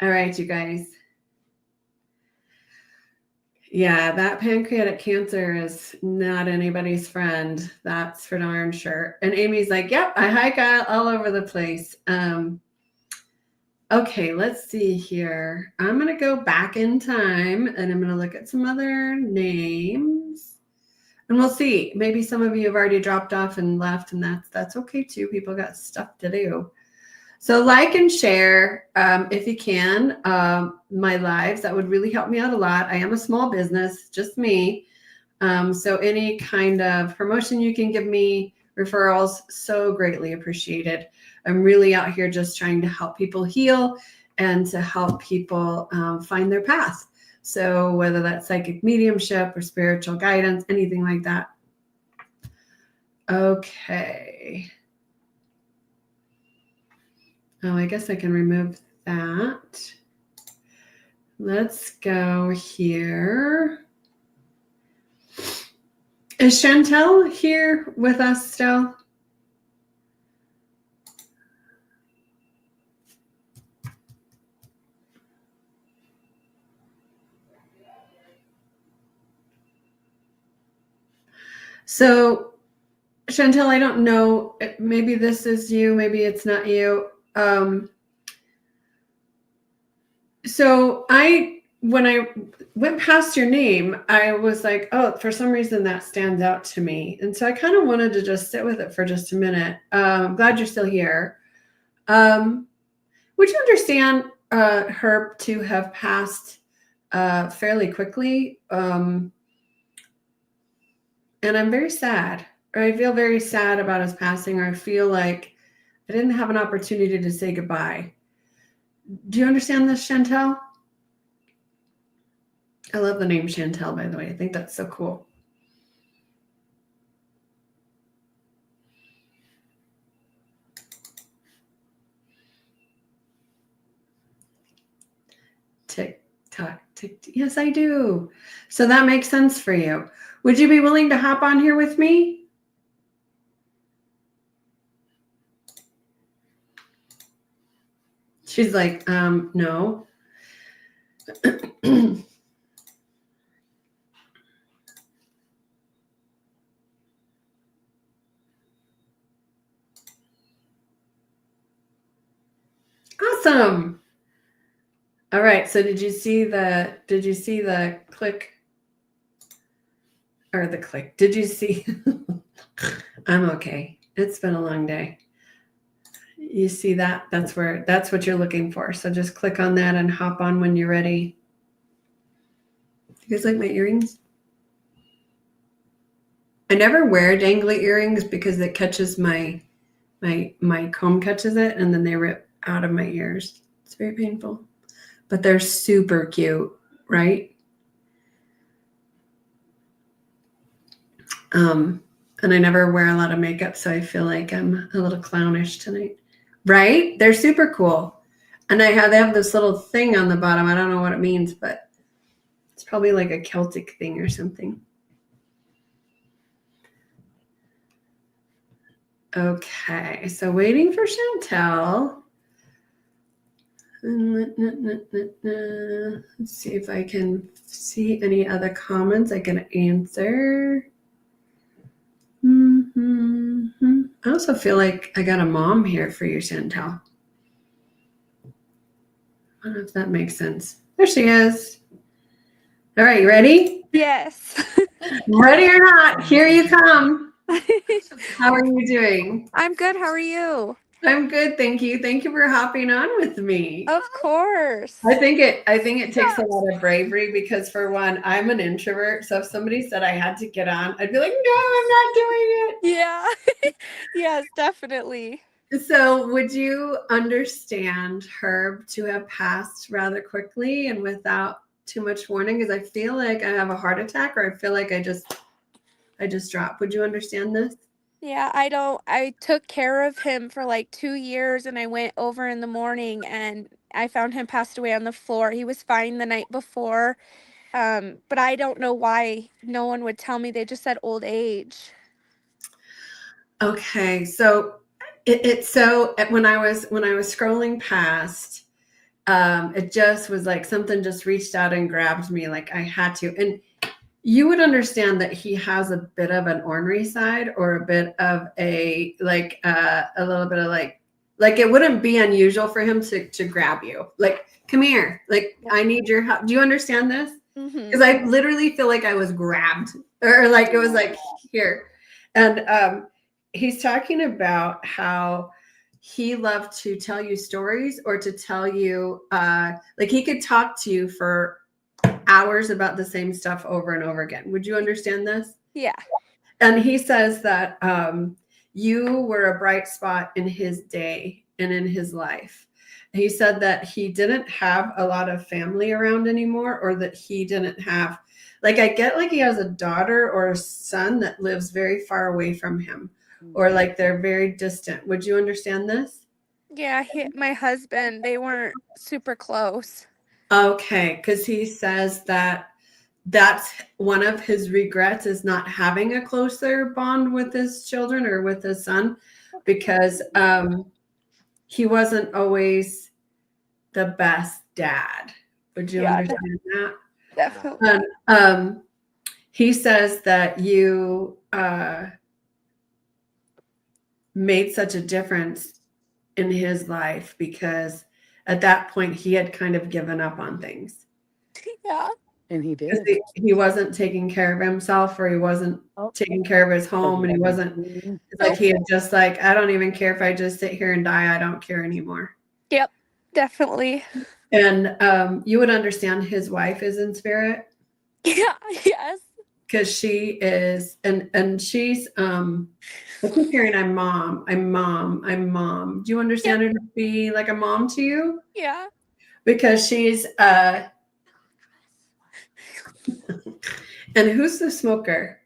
All right, you guys. Yeah, that pancreatic cancer is not anybody's friend. That's for darn sure. And Amy's like, yep, I hike all over the place. Okay, let's see here. I'm going to go back in time and I'm going to look at some other names. And we'll see. Maybe some of you have already dropped off and left, and that's okay too. People got stuff to do. So like and share if you can my lives. That would really help me out a lot. I am a small business, just me. So any kind of promotion you can give me, referrals, so greatly appreciated. I'm really out here just trying to help people heal and to help people find their path. So whether that's psychic mediumship or spiritual guidance, anything like that. Okay. Oh, I guess I can remove that. Let's go here. Is Chantel here with us still? So, Chantel, I don't know. Maybe this is you. Maybe it's not you. So I when I went past your name, I was like, oh, for some reason that stands out to me. And so I kind of wanted to just sit with it for just a minute. I'm glad you're still here. Would you understand, Herb, to have passed fairly quickly? And I'm very sad, or I feel very sad about his passing, or I feel like I didn't have an opportunity to say goodbye. Do you understand this, Chantel? I love the name Chantel, by the way. I think that's so cool. Tick tock, tick. Yes, I do. So that makes sense for you. Would you be willing to hop on here with me? She's like, no. Awesome. All right. So did you see the click or the click? Did you see? I'm okay. It's been a long day. You see that? That's what you're looking for. So just click on that and hop on when you're ready. You guys like my earrings? I never wear dangly earrings because it catches my comb catches it and then they rip out of my ears. It's very painful. But they're super cute, right? And I never wear a lot of makeup, so I feel like I'm a little clownish tonight. Right? They're super cool. And they have this little thing on the bottom. I don't know what it means, but it's probably like a Celtic thing or something. Okay, so waiting for Chantel. Let's see if I can see any other comments I can answer. I also feel like I got a mom here for you, Chantel. I don't know if that makes sense. There she is. All right, you ready? Yes. Ready or not, here you come. How are you doing? I'm good. How are you? I'm good, thank you. Thank you for hopping on with me. Of course. I think it takes a lot of bravery because, for one, I'm an introvert. So if somebody said I had to get on, I'd be like, no, I'm not doing it. Yeah. Yes, definitely. So would you understand, Herb, to have passed rather quickly and without too much warning? Because I feel like I have a heart attack, or I feel like I just dropped. Would you understand this? Yeah, I took care of him for like 2 years and I went over in the morning and I found him passed away on the floor. He was fine the night before. But I don't know why no one would tell me. They just said old age. Okay, so it's so when I was scrolling past, it just was like something just reached out and grabbed me, like I had to. And you would understand that he has a bit of an ornery side, or a bit of a little bit of like it wouldn't be unusual for him to grab you, like, come here, like, I need your help. Do you understand this? Because I literally feel like I was grabbed, or like it was like, here. And he's talking about how he loved to tell you stories, or to tell you like he could talk to you for hours about the same stuff over and over again. Would you understand this? Yeah. And he says that you were a bright spot in his day and in his life. He said that he didn't have a lot of family around anymore, or that he didn't have, like, I get like he has a daughter or a son that lives very far away from him, or like they're very distant. Would you understand this? Yeah, my husband, they weren't super close. Okay, because he says that that's one of his regrets, is not having a closer bond with his children or with his son, because he wasn't always the best dad. Would you understand that? Definitely. He says that you made such a difference in his life, because at that point he had kind of given up on things. Yeah. And he 'Cause did. he wasn't taking care of himself, or he wasn't Oh. taking care of his home, and he wasn't, Mhm. it's like he had just like, I don't even care if I just sit here and die. I don't care anymore. Yep. Definitely. And you would understand his wife is in spirit, Yeah. Yes. because she is, and she's I keep hearing I'm mom. Do you understand her to be like a mom to you? Yeah. Because she's and who's the smoker?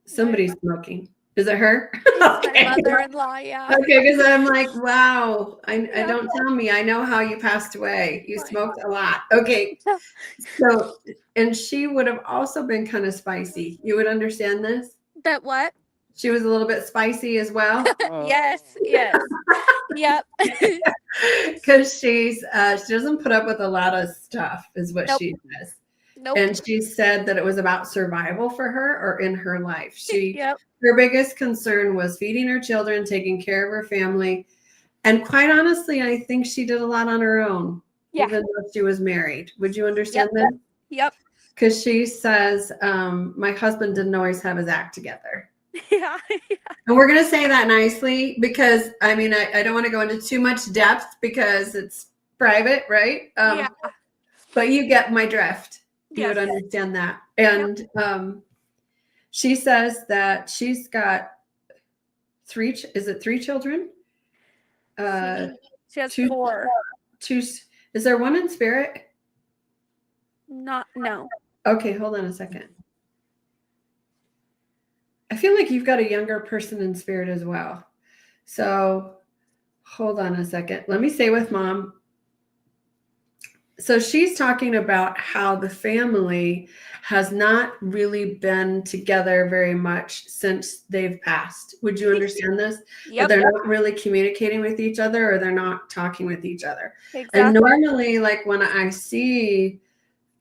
Somebody's smoking. Is it her? It's my mother-in-law. Yeah. Okay, because I'm like, wow, I Yeah. don't tell me. I know how you passed away. You Right. smoked a lot. Okay. So, and she would have also been kind of spicy. You would understand this? That what? She was a little bit spicy as well. Yes. Yes. Yep. Because she doesn't put up with a lot of stuff, is what Nope. she says. Nope. And she said that it was about survival for her, or in her life. Yep. Her biggest concern was feeding her children, taking care of her family. And quite honestly, I think she did a lot on her own, Yeah. even though she was married. Would you understand that? Yep. Because she says, my husband didn't always have his act together. Yeah. And we're going to say that nicely, because I mean, I don't want to go into too much depth because it's private, right? Yeah. But you get my drift. You Yes. would understand that. And she says that she's got three children? She has two- 4. Is there one in spirit? No. Okay, hold on a second. I feel like you've got a younger person in spirit as well. So hold on a second. Let me stay with mom. So she's talking about how the family has not really been together very much since they've passed. Would you understand this? Yep. That they're not really communicating with each other, or they're not talking with each other. Exactly. And normally, like when I see,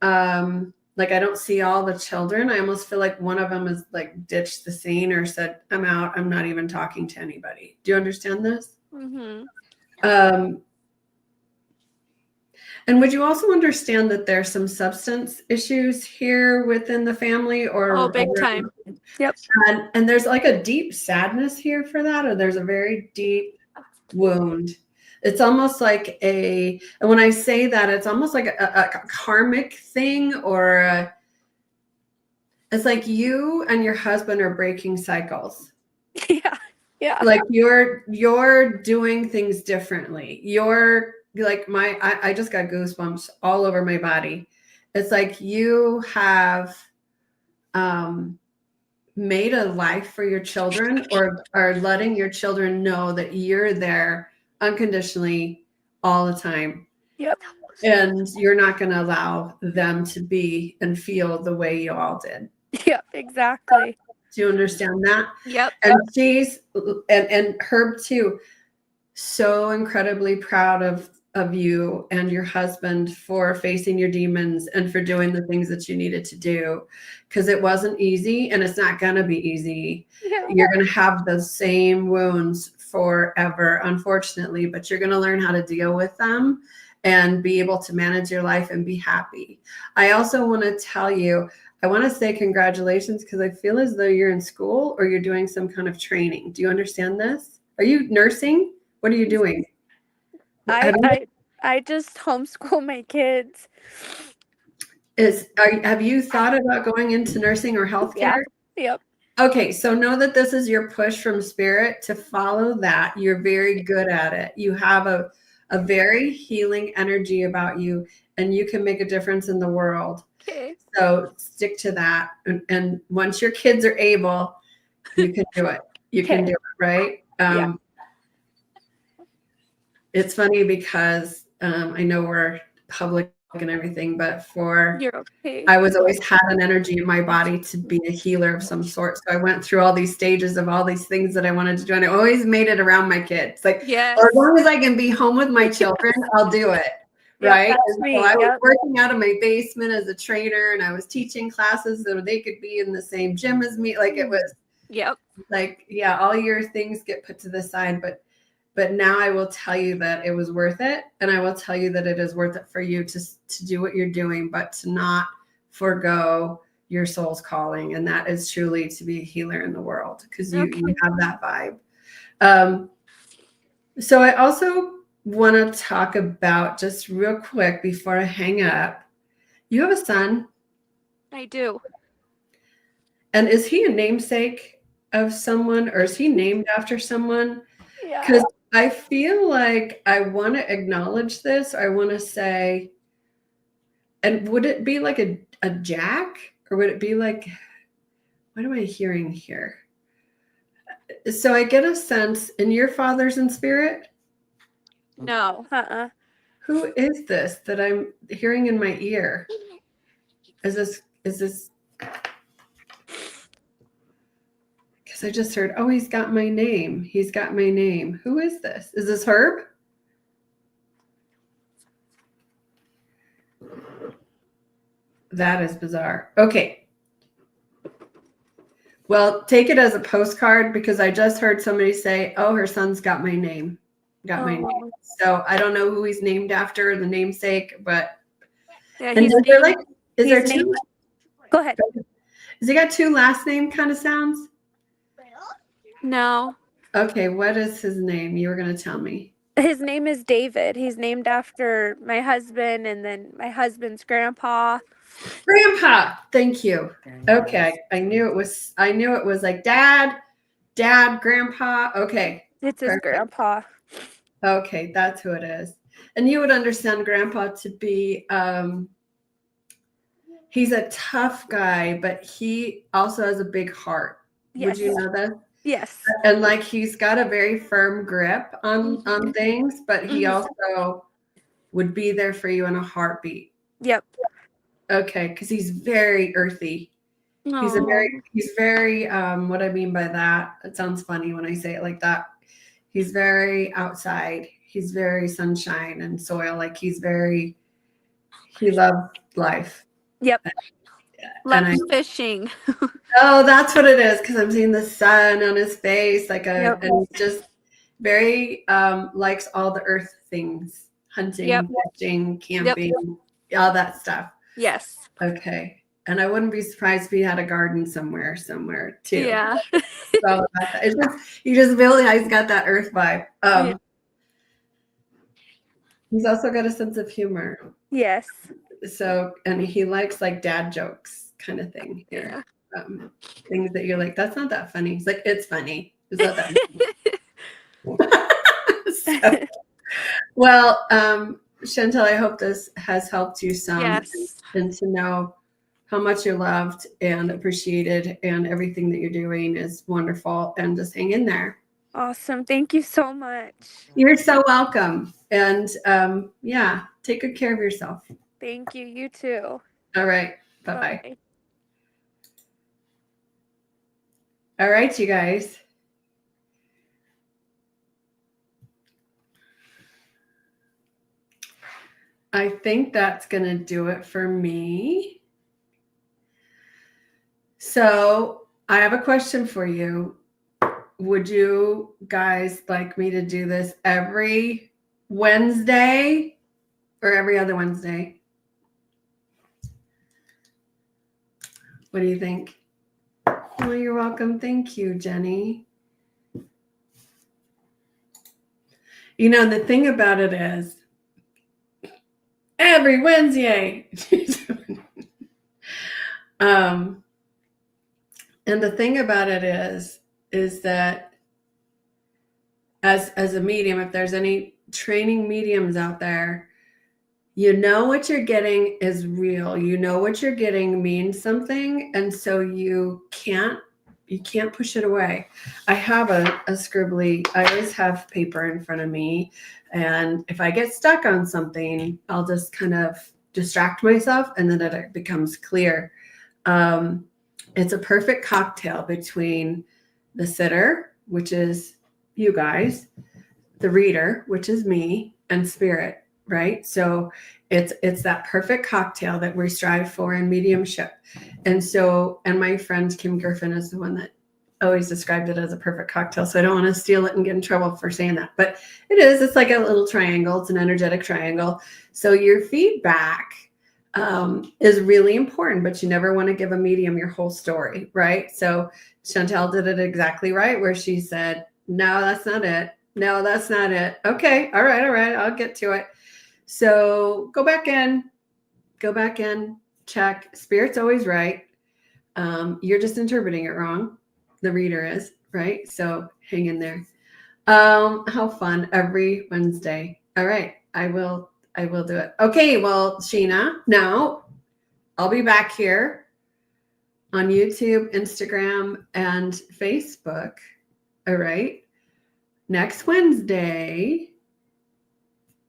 like I don't see all the children, I almost feel like one of them has like ditched the scene or said, I'm out. I'm not even talking to anybody. Do you understand this? Mm-hmm. And would you also understand that there's some substance issues here within the family, or Oh, big time. Yep. And there's like a deep sadness here for that, or there's a very deep wound. It's almost like and when I say that, it's almost like a karmic thing, or it's like you and your husband are breaking cycles. Yeah. Yeah. Like you're doing things differently. You're like I just got goosebumps all over my body. It's like you have made a life for your children, or are letting your children know that you're there unconditionally all the time. Yep. And you're not going to allow them to be and feel the way you all did. Yep. Exactly. Do you understand that? Yep. And she's and Herb too, so incredibly proud of you and your husband for facing your demons and for doing the things that you needed to do, because it wasn't easy, and it's not going to be easy. Yeah. You're going to have those same wounds forever, unfortunately, but you're going to learn how to deal with them and be able to manage your life and be happy. I also want to tell you, I want to say congratulations, because I feel as though you're in school or you're doing some kind of training. Do you understand this? Are you nursing? What are you doing? I just homeschool my kids. Have you thought about going into nursing or healthcare? Yep. Okay, so know that this is your push from spirit to follow that. You're very good at it. You have a very healing energy about you, and you can make a difference in the world. Okay. So stick to that. And once your kids are able, you can do it. You can do it, right? Yeah. It's funny because I know we're public and everything, but You're okay. I was always had an energy in my body to be a healer of some sort. So I went through all these stages of all these things that I wanted to do, and I always made it around my kids. Like, Yes. or as long as I can be home with my children, I'll do it. Yep, Right. that's And me. so I was Yep. working out of my basement as a trainer, and I was teaching classes so they could be in the same gym as me. Like it was Yep. like, yeah, all your things get put to the side, but but now I will tell you that it was worth it, and I will tell you that it is worth it for you to do what you're doing, but to not forgo your soul's calling, and that is truly to be a healer in the world, because you have that vibe. So I also want to talk about, just real quick before I hang up, you have a son. I do. And is he a namesake of someone, or is he named after someone? Yeah. Because I feel like I want to acknowledge this. I want to say, and would it be like a Jack, or would it be like, what am I hearing here? So I get a sense, and your father's in spirit? No. Who is this that I'm hearing in my ear? Is this, because I just heard, oh, he's got my name. He's got my name. Who is this? Is this Herb? That is bizarre. Okay. Well, take it as a postcard, because I just heard somebody say, oh, her son's got my name. Got my name. So I don't know who he's named after, the namesake, but Yeah, and is there like, is there two? Go ahead. Has he got two last name kind of sounds? No. Okay, what is his name? You were going to tell me. His name is David. He's named after my husband and then my husband's grandpa. Grandpa. Thank you. Okay. I knew it was like dad, grandpa. Okay. It's his grandpa. Okay, that's who it is. And you would understand grandpa to be he's a tough guy, but he also has a big heart. Yes. Would you know that? Yes. And like he's got a very firm grip on things, but he also would be there for you in a heartbeat. Yep. Okay, because he's very earthy. Aww. He's very what I mean by that, it sounds funny when I say it like that. He's very outside. He's very sunshine and soil. Like he loves life. Yep. Loves fishing. Oh, that's what it is, because I'm seeing the sun on his face, and he's just very likes all the earth things, hunting, fishing, camping, all that stuff. Yes. Okay. And I wouldn't be surprised if he had a garden somewhere too. Yeah. So you just feel like he's got that earth vibe. He's also got a sense of humor. Yes. So, and he likes like dad jokes kind of thing here. Yeah. Things that you're like, that's not that funny. He's like, it's funny. It's not that funny. So, well, Chantel, I hope this has helped you some. Yes. And to know how much you're loved and appreciated, and everything that you're doing is wonderful, and just hang in there. Awesome. Thank you so much. You're so welcome. And take good care of yourself. Thank you. You too. All right. Bye-bye. All right, you guys. I think that's going to do it for me. So I have a question for you. Would you guys like me to do this every Wednesday or every other Wednesday? What do you think? Oh, you're welcome. Thank you, Jenny. You know, the thing about it is, every Wednesday. And the thing about it is that as a medium, if there's any training mediums out there, you know what you're getting is real. You know what you're getting means something, and so you can't push it away. I have a scribbly. I always have paper in front of me, and if I get stuck on something, I'll just kind of distract myself, and then it becomes clear. It's a perfect cocktail between the sitter, which is you guys, the reader, which is me, and spirit, right? So it's that perfect cocktail that we strive for in mediumship. And my friend Kim Griffin is the one that always described it as a perfect cocktail, so I don't want to steal it and get in trouble for saying that. But it is. It's like a little triangle. It's an energetic triangle. So your feedback is really important, but you never want to give a medium your whole story, right? So Chantel did it exactly right, where she said, no, that's not it. No, that's not it. Okay. All right. I'll get to it. So go back in, check. Spirit's always right. You're just interpreting it wrong. The reader is, right? So hang in there. How fun every Wednesday. All right. I will do it. Okay. Well, Sheena, now I'll be back here on YouTube, Instagram, and Facebook. All right. Next Wednesday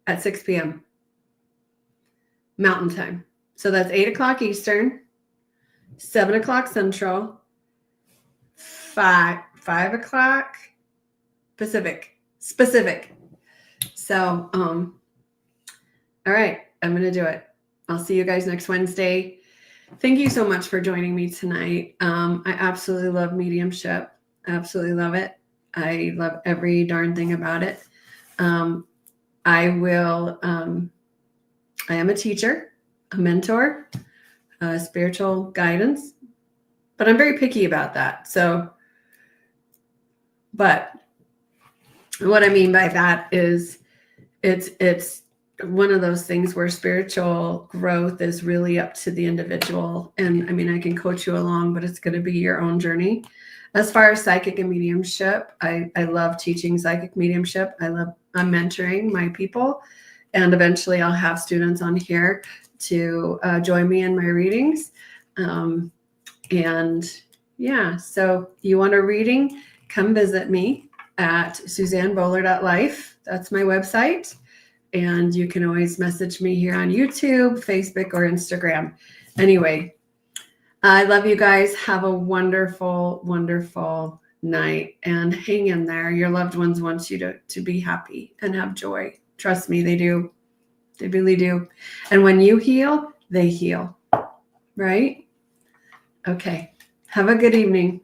at 6 p.m. Mountain Time. So that's 8 o'clock Eastern, 7 o'clock Central, 5 o'clock Pacific. So, all right, I'm going to do it. I'll see you guys next Wednesday. Thank you so much for joining me tonight. I absolutely love mediumship. I absolutely love it. I love every darn thing about it. I am a teacher, a mentor, spiritual guidance, but I'm very picky about that. So, but what I mean by that is it's one of those things where spiritual growth is really up to the individual. And I mean, I can coach you along, but it's going to be your own journey. As far as psychic and mediumship, I love teaching psychic mediumship. I'm mentoring my people, and eventually I'll have students on here to join me in my readings. And yeah, so you want a reading, come visit me at SuzanneBowler.life. That's my website. And you can always message me here on YouTube, Facebook, or Instagram. Anyway, I love you guys. Have a wonderful, wonderful night, and hang in there. Your loved ones want you to be happy and have joy. Trust me, they do. They really do. And when you heal, they heal. Right? Okay. Have a good evening.